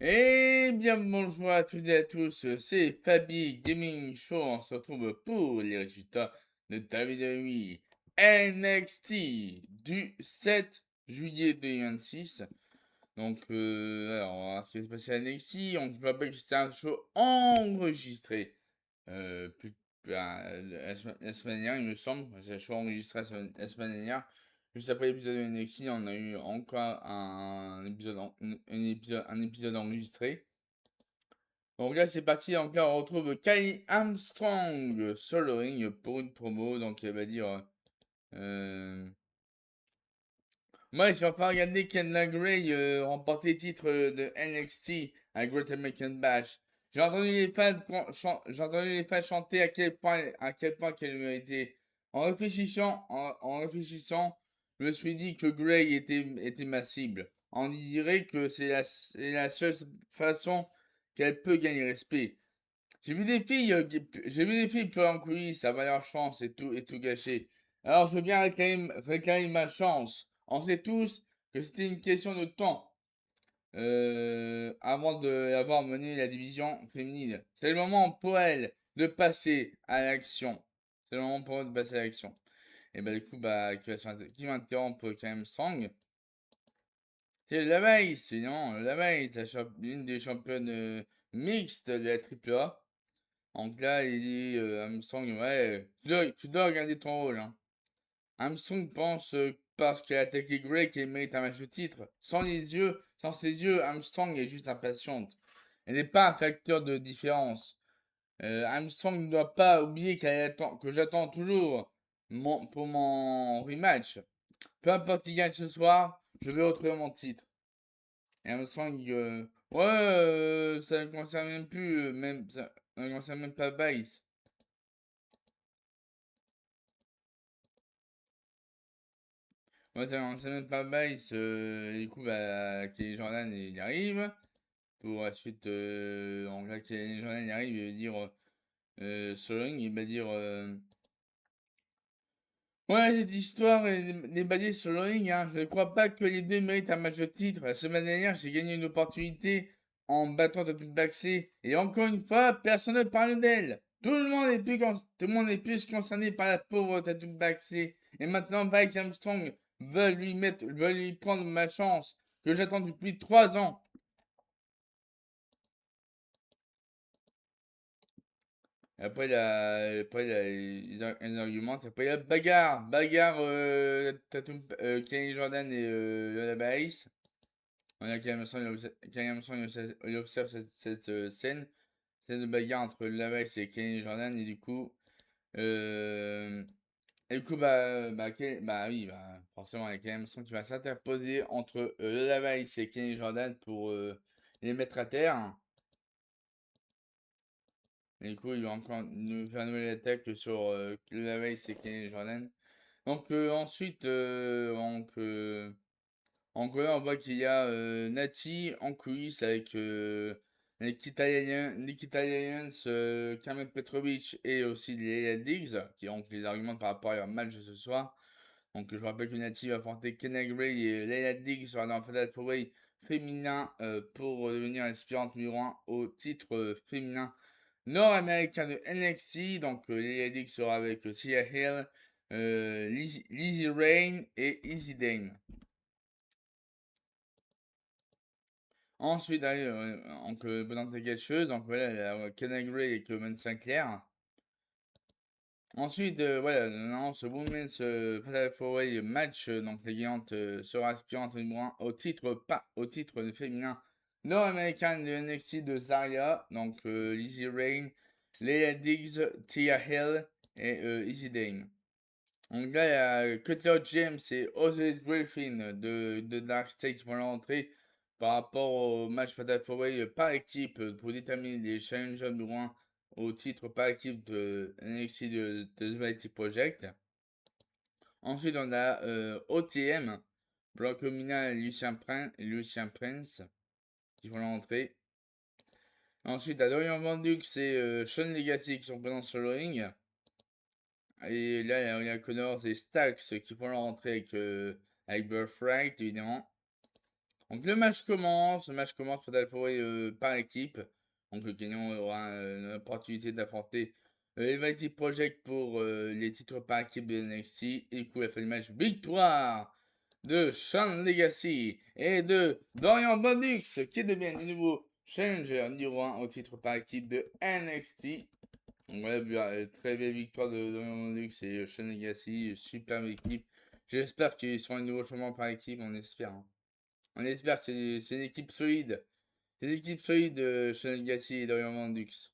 Eh bien, bonjour à toutes et à tous, c'est Fabi Gaming Show. On se retrouve pour les résultats de WWE NXT du 7 juillet 2026. Donc, alors, on va voir ce qui va se passer à NXT. On je rappelle que c'était un show enregistré la semaine dernière, il me semble. C'est un show enregistré la semaine dernière. Juste après l'épisode de NXT, on a eu encore un épisode enregistré. Donc là, c'est parti. Donc là, on retrouve Kai Armstrong sur le ring pour une promo. Donc, elle va dire moi, je vais pas regarder Kendall Gray remporter le titre de NXT à Great American Bash. J'ai entendu les fans chanter à quel point qu'elle méritait. En réfléchissant, je me suis dit que Gray était ma cible. On dirait que c'est la seule façon qu'elle peut gagner respect. J'ai vu des filles pleurer en coulisses, avoir leur chance et tout gâcher. Alors je veux bien réclamer ma chance. On sait tous que c'était une question de temps avant d'avoir mené la division féminine. C'est le moment pour elle de passer à l'action. C'est le moment pour elle de passer à l'action. Et bah du coup, bah, qui va interrompre quand même Strong? C'est la Veille, l'une des championnes mixtes de la AAA. Donc là, il dit Armstrong, ouais, tu dois regarder ton rôle. Hein. Armstrong pense parce qu'il a attaqué Gray qu'il mérite un match de titre. Sans ses yeux, Armstrong est juste impatiente. Elle n'est pas un facteur de différence. Armstrong ne doit pas oublier que j'attends toujours pour mon rematch. Peu importe qui gagne ce soir, je vais retrouver mon titre. Et Armstrong, ouais, ça ne concerne même plus, ça ne concerne même pas Vice. Ouais, ça même pas mal. Du coup, bah, Kelly Jordan il arrive. Pour ensuite, en là, Kelly Jordan il arrive, il va dire Sterling, il va dire ouais, cette histoire est basée sur le ring. Hein. Je ne crois pas que les deux méritent un match de titre. La semaine dernière, j'ai gagné une opportunité en battant Tatum Baxi. Et encore une fois, personne ne parle d'elle. Tout le monde est plus concerné par la pauvre Tatum Baxi. Et maintenant, Vice Armstrong veut lui prendre ma chance que j'attends depuis 3 ans. Ils argumentent. Après, il y a bagarre, Kenny Jordan et Lola Bass. On a Kenny Armstrong, il observe cette scène. Scène de bagarre entre Lola Bass et Kenny Jordan. Euh, et du coup, oui, bah, forcément, il y a Kenny Armstrong qui va s'interposer entre Lola Bass et Kenny Jordan pour les mettre à terre. Et du coup, il va encore nous faire une nouvelle attaque sur Lola Bass et Kenny Jordan. Donc ensuite, en là, on voit qu'il y a Nati en coulisses avec Nikita Lyons, Carmen Petrovic et aussi Leila Diggs, qui ont les arguments par rapport à leur match de ce soir. Donc je vous rappelle que Nati va affronter Kenna Gray et Leila Diggs sera dans le Fatal 4-Way féminin pour devenir l'aspirante numéro 1 au titre féminin nord-américain de NXT. Donc Leila Diggs sera avec Sia Hill, Lizzie Rain et Easy Dame. Ensuite, allez, donc, bonne quelque donc voilà, il y a Kenna Gray et Clement Sinclair. Ensuite, voilà, non, ce Women's Fatal 4-Way match, donc les gagnantes sera aspirante numéro 1 au titre, pas au titre de féminin nord-américain de NXT de Zarya, donc Lizzie Rain, Leia Diggs, Tia Hill et Easy Dame. Donc là, il y a Cutler James et Osiris Griffin de Dark State qui vont l'entrée par rapport au match Fatal 4-Way par équipe pour déterminer les challengers numéro 1 au titre par équipe de NXT de The Mighty Project. Ensuite, on a OTM, Blanco Mina et Lucien Prince qui vont l'entrée. Ensuite, à Dorian Vandux et Sean Legacy qui sont présents sur le ring. Et là, il y a Connors et Stax qui font leur entrée avec Birthright, évidemment. Donc le match commence fatal four par équipe. Donc le gagnant aura l'opportunité d'affronter Invited Project pour les titres par équipe de NXT. Et du coup, la fin du match, victoire de Sean Legacy et de Dorian Bondux qui devient le nouveau challenger numéro 1 au titre par équipe de NXT. Donc voilà, très belle victoire de Dorian Bondux et Sean Legacy, superbe équipe. J'espère qu'ils seront les nouveaux champions par équipe, on espère. Hein. On espère, c'est une équipe solide. C'est une équipe solide, Sean Legacy et Dorian Bondux.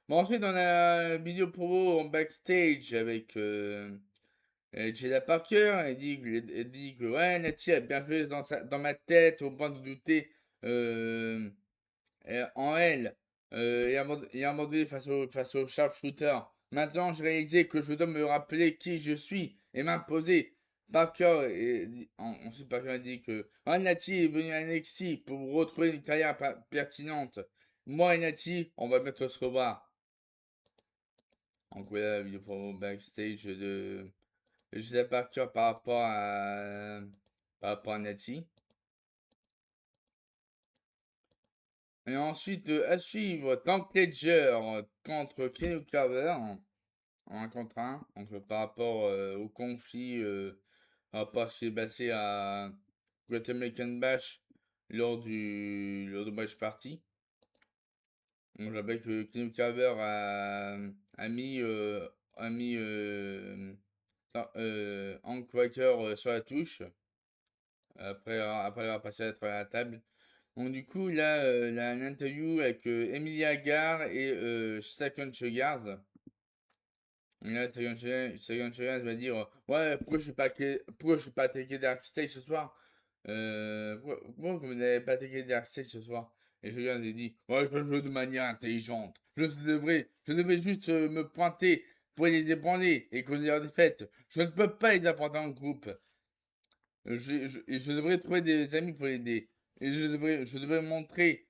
Bon, ensuite, on a une vidéo promo en backstage avec Jada Parker. Elle dit que ouais, Natty a bien joué dans ma tête au point de douter euh, en elle et abandonné face au sharpshooter. Maintenant, j'ai réalisé que je dois me rappeler qui je suis et m'imposer. Ensuite, Parker a dit que Natty est venu à NXT pour retrouver une carrière pertinente. Moi et Natty, on va bientôt se revoir. Donc voilà la vidéo promo backstage de Gisèle Parker par rapport à Natty. Et ensuite à suivre Tank Ledger contre Kenny Carver en 1 contre 1. Donc par rapport au conflit, par rapport à ce qui est passé à Great American Bash lors du match party. Donc je rappelle que Kenny Carver a mis, a mis Hank Walker sur la touche après avoir passé à travers la table. Donc du coup, là, il a une interview avec Emilia Gar et Second Sugars. Et là, Second Sugars va dire ouais, pourquoi je suis pas attaqué Darkseid ce soir pourquoi vous n'avez pas attaqué Darkseid ce soir? Et Sugars lui dit ouais, je joue de manière intelligente. Je devrais juste me pointer pour les ébranler et causer leur défaite. Je ne peux pas les apporter en groupe. Et je devrais trouver des amis pour l'aider. Et je devrais montrer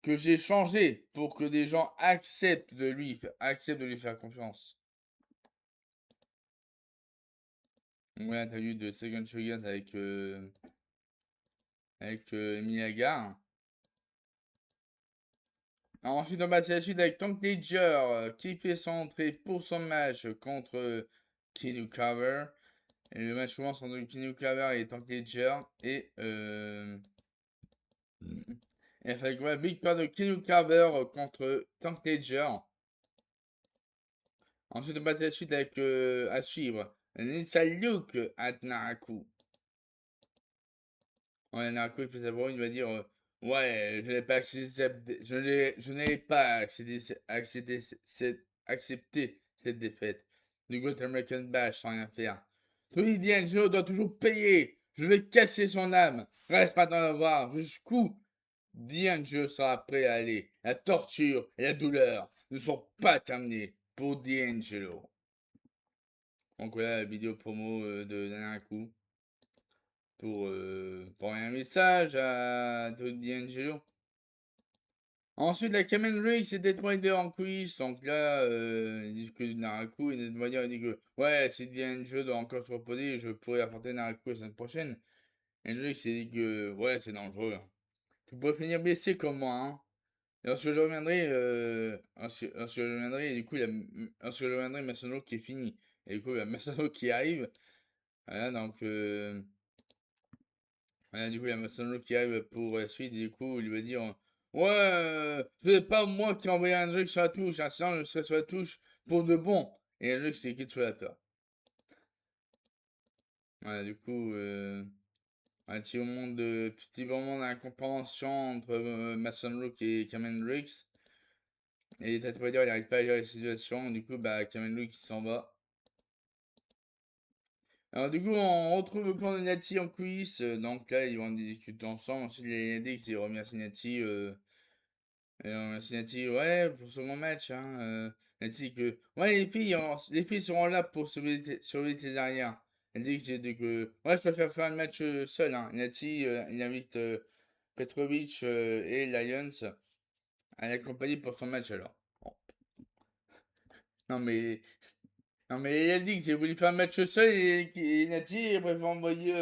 que j'ai changé pour que des gens acceptent de lui faire confiance. Donc, ouais, interview de Second Shoguns avec Emilia Gar. Alors, ensuite, on passe à la suite avec Tank Danger qui fait son entrée pour son match contre Kinu Cover. Et le match commence entre Kinu Cover et Tank Danger. Et fait quoi, victoire de Kinu Carver contre Tank Danger. Ensuite, on passe à la suite avec à suivre Nissa Luke à Naraku. Ouais, Naraku il fait sa voix, il va dire ouais, je n'ai pas accepté cette défaite. Du Great American Bash sans rien faire. Tony D'Angelo doit toujours payer. Je vais casser son âme. Reste maintenant à voir jusqu'où D'Angelo sera prêt à aller. La torture et la douleur ne sont pas terminées pour D'Angelo. Donc voilà la vidéo promo de Nanaku pour un message à D'Angelo. Ensuite, la Kamen Rick et Dead Rider en coulisses. Donc là, ils disent que Naraku et Dead Rider dit que ouais, si D'Angelo doit encore se reposer, je pourrais affronter Naraku la semaine prochaine. Et Rick s'est dit que ouais, c'est dangereux. Tu pourrais finir blessé comme moi, hein. Et lorsque je reviendrai, lorsque je reviendrai, et du coup, lorsque je reviendrai, Masano qui est fini. Et du coup, il y a Masano qui arrive. Voilà, donc, voilà, du coup, il y a Masano qui arrive pour la suite. Et du coup, il va dire ouais, ce n'est pas moi qui ai envoyé un truc sur la touche. Hein, sinon, je serais sur la touche pour de bon. Et le truc, c'est qu'il sur la peur. Voilà, du coup, petit moment d'incompréhension entre Mason et Kamen Ricks. Et Tête Raider, il n'arrive pas à gérer la situation. Du coup, bah, Kamen qui s'en va. Alors, du coup, on retrouve le clan de Nati en coulisses. Donc là, ils vont discuter ensemble. Ensuite, les Nati, ils remercient Nati. Et on remercie Nati, ouais, pour ce bon match. Hein, Nati dit que, ouais, les filles seront là pour sauver tes arrières. Elle dit que ouais, je préfère faire un match seul. Hein. Nati, il invite Petrovic et Lions à l'accompagner pour son match alors. Bon. Non, mais Non, mais elle dit que j'ai voulu faire un match seul et Nati préfère envoyer.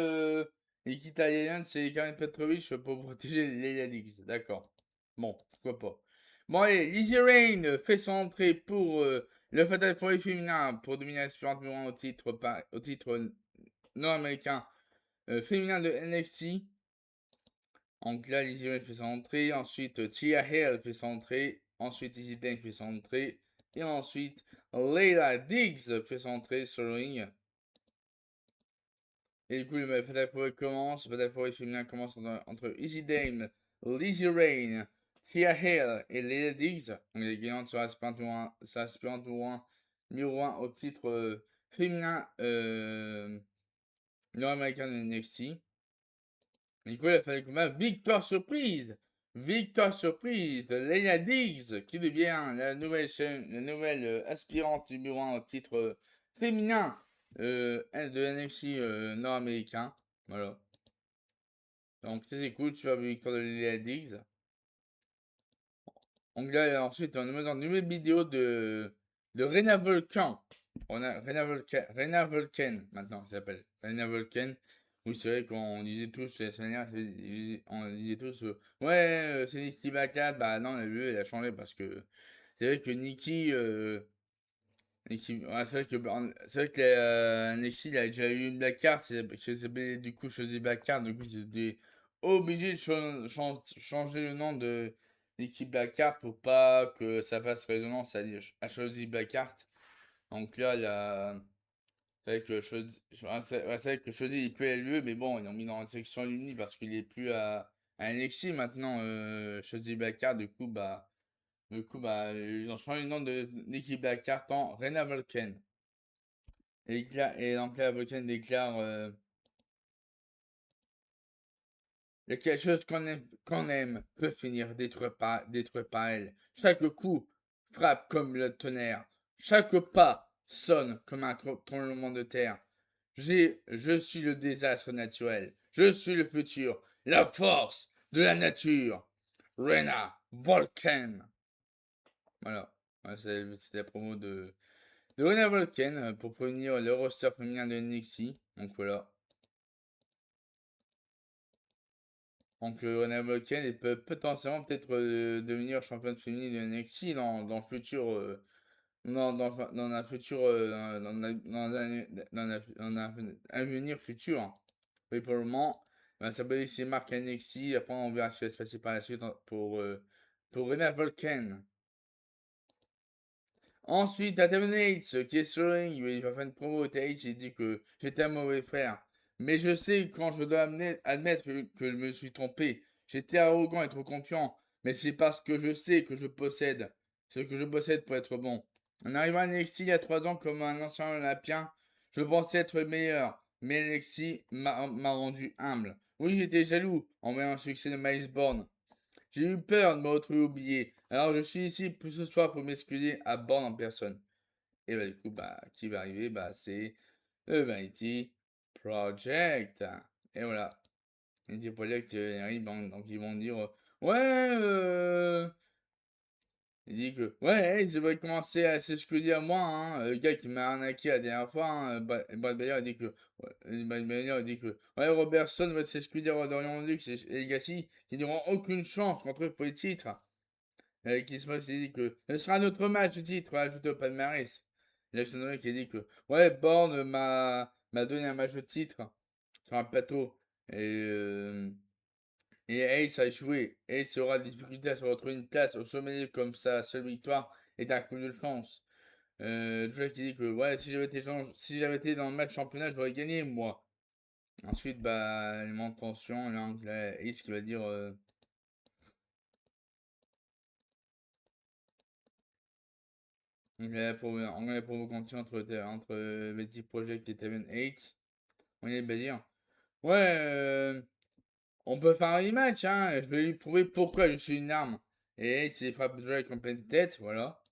L'équipe italienne, c'est Karen Petrovic pour protéger les Yadix. D'accord. Bon, pourquoi pas. Bon, allez, Lizzie Rain fait son entrée pour le Fatal Four féminin pour dominer l'aspirante numéro 1 au titre nord-américain féminin de NXT. Donc là, Lizzie Rain fait son entrée. Ensuite, Tia Hale fait son entrée. Ensuite, Izzy Deng fait son entrée. Et ensuite, Layla Diggs fait son entrée sur le ring. Et du coup, le Fatal Four commence. Le Fatal Four féminin commence entre Izzy Dame, Lizzie Rain, Tia Hale et Layla Diggs. Donc les gagnantes sur aspirante numéro 1 au titre féminin nord-américain de NXT. Du coup, il a fallu combat victoire surprise! Victoire surprise de Layla Diggs qui devient la nouvelle aspirante numéro 1 au titre féminin de NXT nord-américain. Voilà. Donc c'était cool, super victoire de Layla Diggs. Donc là, ensuite, on est dans une nouvelle vidéo de Rena Volcan. On a Rena Volcan maintenant, ça s'appelle. Rena Volcan. Oui, c'est vrai qu'on disait tous, la semaine dernière, on disait tous, ouais, c'est Nikki Backlash. Bah non, on a vu, elle a changé parce que c'est vrai que Nikki, ouais, c'est vrai que NXT, il a déjà eu une black card, du coup, je faisais black card, du coup, j'étais obligé de changer le nom de l'équipe black card pour pas que ça fasse résonance à choisir black card. Donc là, c'est vrai que c'est vrai que Chaudy il peut aller lieu, mais bon, ils l'ont mis dans la section unie parce qu'il est plus à NXT maintenant, Chaudy black card, du coup, ils ont changé le nom de l'équipe Black Card en Rena Vulcan. Et donc là, Vulcan déclare il y a quelque chose qu'on aime peut finir détruit par elle. Chaque coup frappe comme le tonnerre. Chaque pas sonne comme un tremblement de terre. Je suis le désastre naturel. Je suis le futur. La force de la nature. Rena Vulcan. Voilà. C'est la promo de Rena Vulcan pour prévenir le roster féminin de NXT. Donc voilà. Donc Rena Vulcan elle peut potentiellement peut-être devenir championne féminine de NXT dans le futur. Dans un futur. Dans un avenir futur. Hein. Mais pour le moment, bah, ça peut laisser marque à NXT. Après, on verra ce qui va se passer par la suite pour Rena Vulcan. Ensuite, t'as Devon Yates qui est sur le ring, il va faire une promo au Yates, il dit que j'étais un mauvais frère. Mais je sais quand je dois admettre que je me suis trompé. J'étais arrogant et trop confiant. Mais c'est parce que je sais que je possède ce que je possède pour être bon. En arrivant à NXT il y a 3 ans comme un ancien Olympien, je pensais être le meilleur. Mais NXT m'a rendu humble. Oui, j'étais jaloux en voyant le succès de Miles Bourne. J'ai eu peur de me retrouver oublié. Alors je suis ici pour ce soir pour m'excuser à Born en personne. Et bah du coup, qui va arriver? C'est le Vanity Project. Et voilà. Vanity Project arrive, donc ils vont dire ouais, il dit que ouais, ils devraient commencer à s'excuser à moi, hein. Le gars qui m'a arnaqué la dernière fois, hein, Brad Bader a dit que Brad Bader a dit que ouais, Robertson va s'excuser à Dorian Lux et Legacy qui n'auront aucune chance contre eux pour les titres. Qui se passe, il dit que ce sera notre match de titre ajouté au palmarès. Jackson Wade qui a dit que ouais, Born m'a donné un match de titre sur un plateau et Ace a échoué. Ace aura des difficultés à se retrouver une place au sommet comme sa seule victoire est un coup de chance. Drake qui dit que ouais, si j'avais été dans le match championnat, j'aurais gagné moi. Ensuite, il monte tension, là, Ace qui va dire on est pour vous continuer entre Betty Project et Taven 8. On est dire ouais, on peut faire un rematch, hein. Je vais lui prouver pourquoi je suis une arme. Et Ace il frappe Drake en pleine tête, voilà.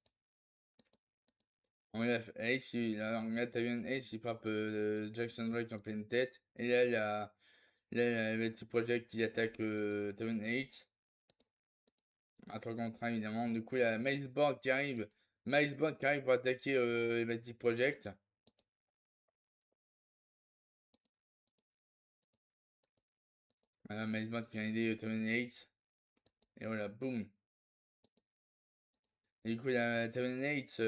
On a Taven Ace il frappe Jackson Drake en pleine tête. Et là, il y a Betty Project qui attaque Taven 8. À 3 contre 1 évidemment. Du coup, il y a Miles Bourne qui arrive. Miles Bourne qui arrive pour attaquer Betty Project. Voilà, Miles Bond qui a aidé Terminates. Et voilà, boum. Et du coup, il y a Terminates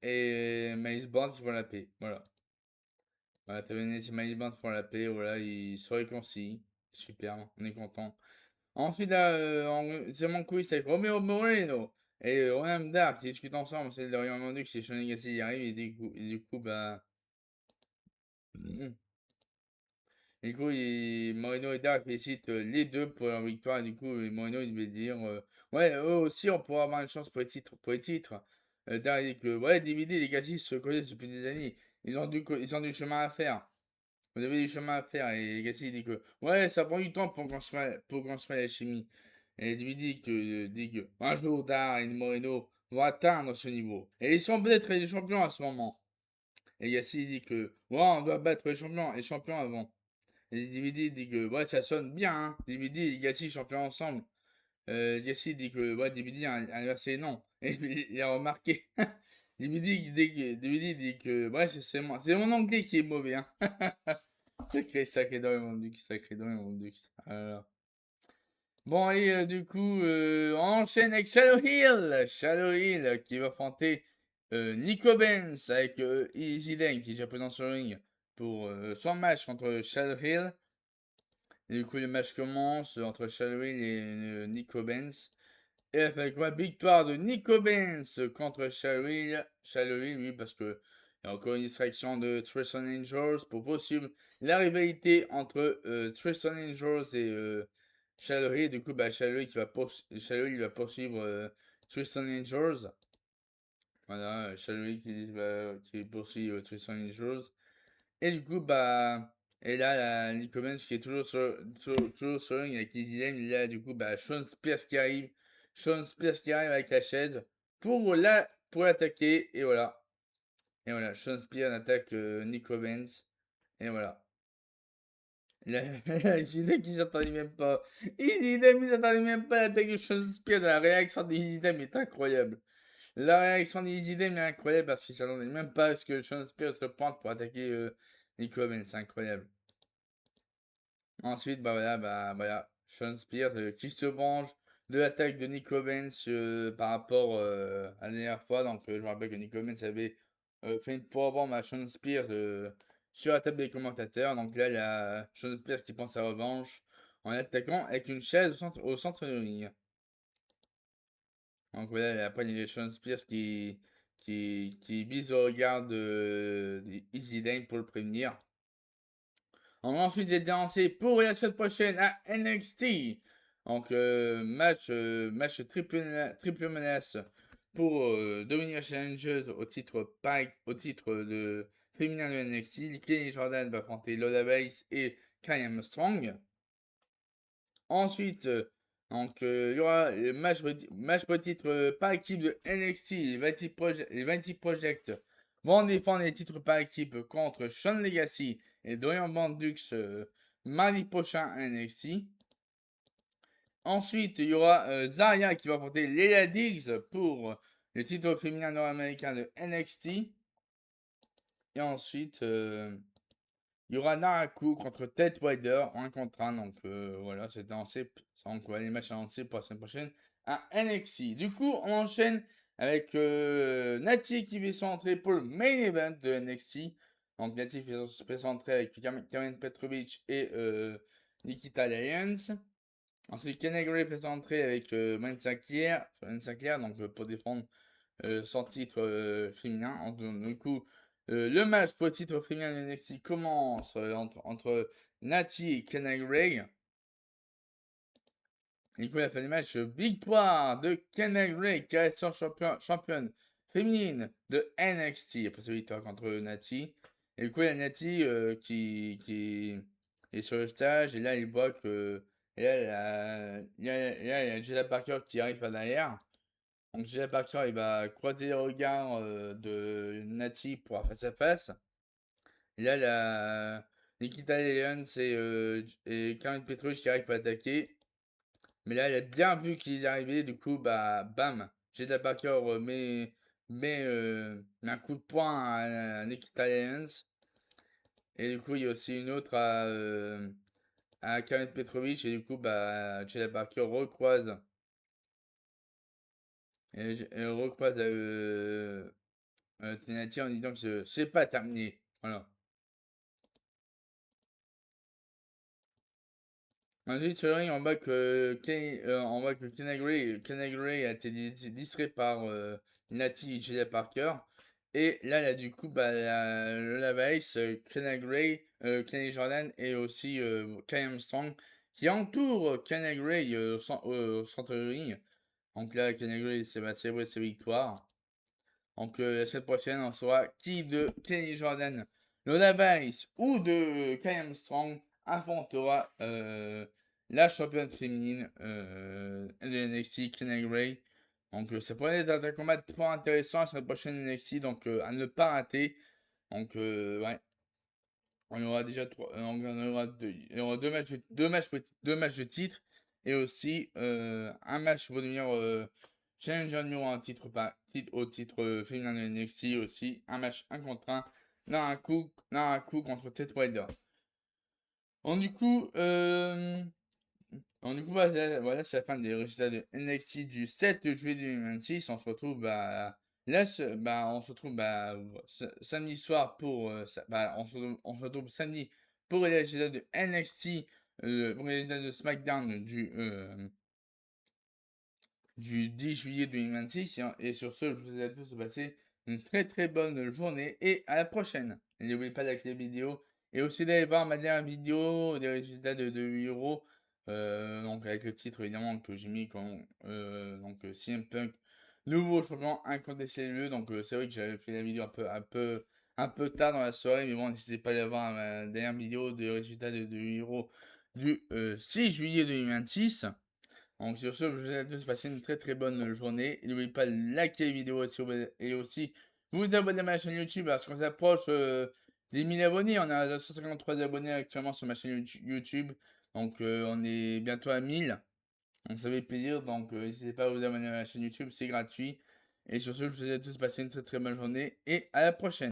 et Miles Bond qui font la paix. Voilà. Voilà, Terminates et Miles Bond font la paix. Voilà, ils se réconcilient. Super, on est content. Ensuite, là, c'est mon quiz avec Romeo Moreno et Ronan Dark qui discutent ensemble. C'est le Royaume Mandux, c'est Sean Legacy, il arrive et du coup, bah. Et du coup, Moreno et Dark félicitent les deux pour leur victoire. Et du coup, Moreno, il devait dire ouais, eux aussi, on pourra avoir une chance pour les titres. Dark dit que ouais, DVD et Legacy se connaissent depuis des années. Ils ont du chemin à faire. Vous avez du chemin à faire. Et Legacy dit que ouais, ça prend du temps pour construire la chimie. Et DVD dit que un jour, Dark et Moreno vont atteindre ce niveau. Et ils sont peut-être les champions à ce moment. Et Legacy dit que ouais, on doit battre les champions avant. Et DVD dit que ouais, ça sonne bien, hein. DVD et Legacy champions ensemble. Legacy dit que ouais, DVD inversé, non. Et puis, il a remarqué. DVD dit que ouais, c'est mon anglais qui est mauvais, hein. Sacré dans mon Dux, sacré dans mon Dux. Alors. Bon, et du coup, on enchaîne avec Shadow Hill. Shadow Hill qui va affronter Nico Benz avec Easy Dane qui est déjà présent sur le ring pour son match contre Shadow Hill. Et du coup, le match commence entre Shadow Hill et Nico Benz. Et avec quoi victoire de Nico Benz contre Shadow Hill. Shadow Hill, oui, parce que il y a encore une distraction de Tristan Angels pour possible la rivalité entre Tristan Angels et Shadow Hill. Du coup, bah, Shadow Hill va poursuivre Tristan Angels. Voilà, Shadow Hill qui poursuit Tristan Angels. Et du coup, bah. Et là, Nico Benz qui est toujours sur le ring avec Easy Lane. Il y a du coup, bah, Sean Spears qui arrive. Sean Spears qui arrive avec la chaise pour l'attaquer. Et voilà. Et voilà, Sean Spears attaque Nico Benz. Et voilà. Easy Lane qui s'attendait même pas. Easy Lane qui s'attendait même pas à l'attaque de Sean Spears. La réaction d'Easy Lane est incroyable. La réaction d'Easy Lane est incroyable parce qu'il s'attendait même pas à ce que Sean Spears se pointe pour attaquer Nico Benz. C'est incroyable. Ensuite, bah voilà, Sean Spears qui se venge de l'attaque de Nico Benz par rapport à la dernière fois. Donc, je me rappelle que Nico Benz avait fait une powerbomb à Sean Spears sur la table des commentateurs. Donc là, il y a Sean Spears qui prend sa revanche en attaquant avec une chaise au centre de ring. Donc voilà, après, il y a Sean Spears qui vise au regard de Easy Dane pour le prévenir. On va ensuite être lancé pour la semaine prochaine à NXT. Donc, match triple menace pour devenir challengeuse au titre de féminin de NXT. Kenny Jordan va affronter Lola Bass et Kai Armstrong. Ensuite, il y aura le match pour titre par équipe de NXT. Les 20 Project vont défendre les titres par équipe contre Sean Legacy et Dorian Bandux mardi prochain à NXT. Ensuite, il y aura Zarya qui va affronter Leila Diggs pour le titre féminin nord-américain de NXT. Et ensuite, il y aura Naraku contre Ted Wilder en 1 contre 1. Donc voilà, c'est lancé. Donc les matchs lancés pour la semaine prochaine à NXT. Du coup, on enchaîne avec Nati qui va s'entrer pour le main event de NXT. Donc Nati va s'entrer avec Karen Petrovic et Nikita Lyons. Ensuite, Kenny Gray fait s'entrer avec Maine Sinclair, donc pour défendre son titre féminin. Du coup, le match pour le titre féminin de NXT commence entre Natty et Kenna Gray. Et du coup, la fin du match, victoire de Kenna Gray qui reste championne féminine de NXT après sa victoire contre Natty. Et du coup, il y a Natty qui est sur le stage et là, il voit que. Et là, il y a Jada Parker qui arrive par derrière. Donc Jay Parker, il va croiser les regards de Nati pour un face-à-face. Et là, Nikita Lyons et Karen Petrovich qui arrivent pour attaquer. Mais là, il a bien vu qu'ils arrivaient. Du coup, bah, bam. Jada Parker met un coup de poing à Nikita Lyons. Et du coup, il y a aussi une autre à Kamet Petrovic et du coup, bah, Jalen Parker recroise, recroise Trinity en disant que c'est pas terminé. Voilà. Ensuite, sur le ring, on voit que Kenny Gray a été distrait par Natty et Jada Parker. Et là, il y a du coup bah, le Lavace, Kenny Gray, Kenny Jordan et aussi Kyle Armstrong qui entourent Kenny Gray au centre du ring. Donc là, Kenny Gray va célébrer ses victoires. Donc la semaine prochaine, on saura qui de Kenny Jordan, Lola Bice ou de Kyle Armstrong affrontera la championne féminine de NXT, Kenny Gray. Donc ça pourrait être un combat trop intéressant la semaine prochaine NXT, donc à ne pas rater. Donc ouais, on aura déjà on aura deux matchs de titre et aussi un match pour devenir challenger numéro 1 au titre féminin de NXT aussi. Un match 1 contre 1 dans un coup contre Ted Wilder. Donc du coup, voilà, c'est la fin des résultats de NXT du 7 juillet 2026. On se retrouve on se retrouve samedi soir pour on se retrouve samedi pour les résultats de NXT, pour les résultats de SmackDown du 10 juillet 2026. Et sur ce, je vous souhaite à tous de passer une très très bonne journée et à la prochaine. Et n'oubliez pas de liker la vidéo et aussi d'aller voir ma dernière vidéo des résultats de Hero. Donc avec le titre évidemment que j'ai mis donc CM Punk, nouveau champion incontesté. Donc c'est vrai que j'avais fait la vidéo un peu tard dans la soirée, mais bon, n'hésitez pas à aller voir ma dernière vidéo des résultats de Hero du 6 juillet 2026. Donc sur ce, je vous souhaite à tous de passer une très très bonne journée. Et n'oubliez pas de liker la vidéo et aussi vous abonner à ma chaîne YouTube parce qu'on s'approche des 1000 abonnés. On a 153 abonnés actuellement sur ma chaîne YouTube. Donc on est bientôt à 1000. Donc ça fait plaisir. Donc n'hésitez pas à vous abonner à ma chaîne YouTube, c'est gratuit. Et sur ce, je vous souhaite à tous de passer une très très bonne journée et à la prochaine.